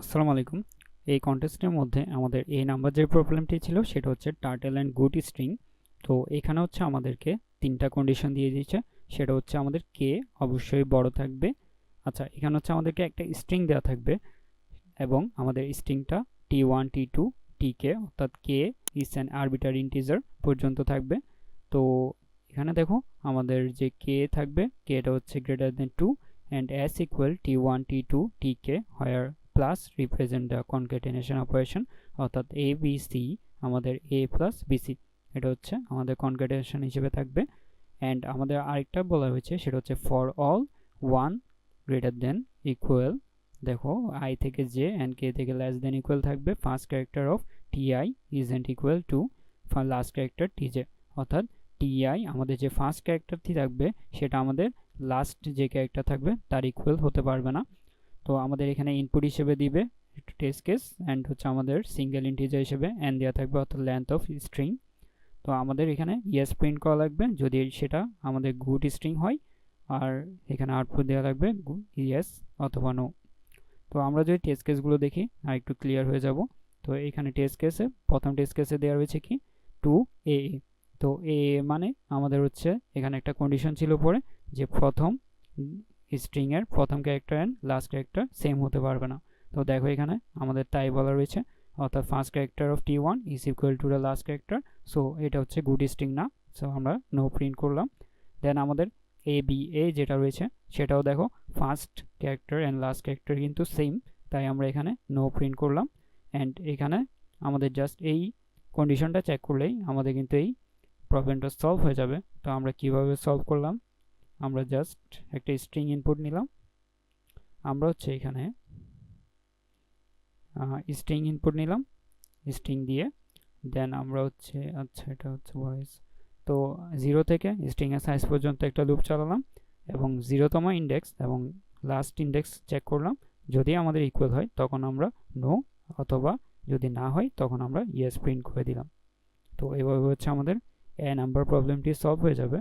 আসসালামু আলাইকুম। এই কন্টেস্টের মধ্যে আমাদের এই নাম্বার যে প্রবলেমটি ছিল সেটা হচ্ছে টার্টেল অ্যান্ড গুড স্ট্রিং। তো এখানে হচ্ছে আমাদেরকে তিনটা কন্ডিশন দিয়ে দিয়েছে। সেটা হচ্ছে আমাদের কে অবশ্যই বড় থাকবে। আচ্ছা, এখানে হচ্ছে আমাদেরকে একটা স্ট্রিং দেওয়া থাকবে এবং আমাদের স্ট্রিংটা টি1 টি2 টিকে অর্থাৎ K is an arbitrary integer পর্যন্ত থাকবে। তো এখানে দেখো আমাদের যে কে থাকবে, কেটা হচ্ছে greater than 2 and S equal T one T two টিকে where plus represent the concatenation operation, অর্থাৎ এ বি সি আমাদের এ প্লাস বিসি, এটা হচ্ছে আমাদের কনক্যাটেনেশন হিসেবে থাকবে। অ্যান্ড আমাদের আরেকটা বলা হয়েছে সেটা হচ্ছে for all one greater than equal, দেখো আই থেকে জে অ্যান্ড কে থেকে লেস দেন ইকুয়াল থাকবে first character of TI isn't equal to last character TJ, অর্থাৎ টিআই আমাদের যে ফার্স্ট ক্যারেক্টারটি থাকবে সেটা আমাদের লাস্ট যে ক্যারেক্টার থাকবে তার ইকুয়াল হতে পারবে না। তো আমাদের এখানে ইনপুট হিসেবে দিবে টেস্ট কেস অ্যান্ড হচ্ছে আমাদের সিঙ্গেল ইন্টিজার হিসেবে এন দেওয়া থাকবে, অর্থাৎ লেন্থ অফ স্ট্রিং। তো আমাদের এখানে ইয়েস প্রিন্ট করা লাগবে যদি সেটা আমাদের গুড স্ট্রিং হয়, আর এখানে আউটপুট দেওয়া লাগবে ইয়েস অথবা নো। তো আমরা যদি টেস্ট কেসগুলো দেখি আর একটু ক্লিয়ার হয়ে যাব। তো এখানে টেস্ট কেসে প্রথম টেস্ট কেসে দেওয়া রয়েছে কি 2a। তো এ মানে আমাদের হচ্ছে এখানে একটা কন্ডিশন ছিল পরে যে প্রথম স্ট্রিং এর প্রথম character and last character same হতে পারবে না। তো দেখো এখানে আমাদের তাই বলা রয়েছে, অর্থাৎ first character of T one is equal to the last character. So এটা হচ্ছে গুড স্ট্রিং না, সো আমরা নো প্রিন্ট করলাম। দেন আমাদের এ বি এ যেটা রয়েছে সেটাও দেখো first character and last character কিন্তু সেম, তাই আমরা এখানে নো প্রিন্ট করলাম। অ্যান্ড এখানে আমাদের জাস্ট এই কন্ডিশনটা চেক করলেই আমাদের কিন্তু এই প্রবলেমটা সলভ হয়ে যাবে। তো আমরা কিভাবে সলভ করলাম, আমরা জাস্ট একটা স্ট্রিং ইনপুট নিলাম। আমরা হচ্ছে এখানে স্ট্রিং ইনপুট নিলাম, স্ট্রিং দিয়ে দেন আমরা হচ্ছে আচ্ছা এটা হচ্ছে ভয়েস। তো 0 থেকে স্ট্রিংয়ের সাইজ পর্যন্ত একটা লুপ চালালাম এবং 0তম ইন্ডেক্স এবং লাস্ট ইন্ডেক্স চেক করলাম। যদি আমাদের ইকুয়াল হয় তখন আমরা নো, অথবা যদি না হয় তখন আমরা ইয়েস প্রিন্ট করে দিলাম। তো এইভাবে হচ্ছে আমাদের এ নাম্বার প্রবলেমটি সলভ হয়ে যাবে।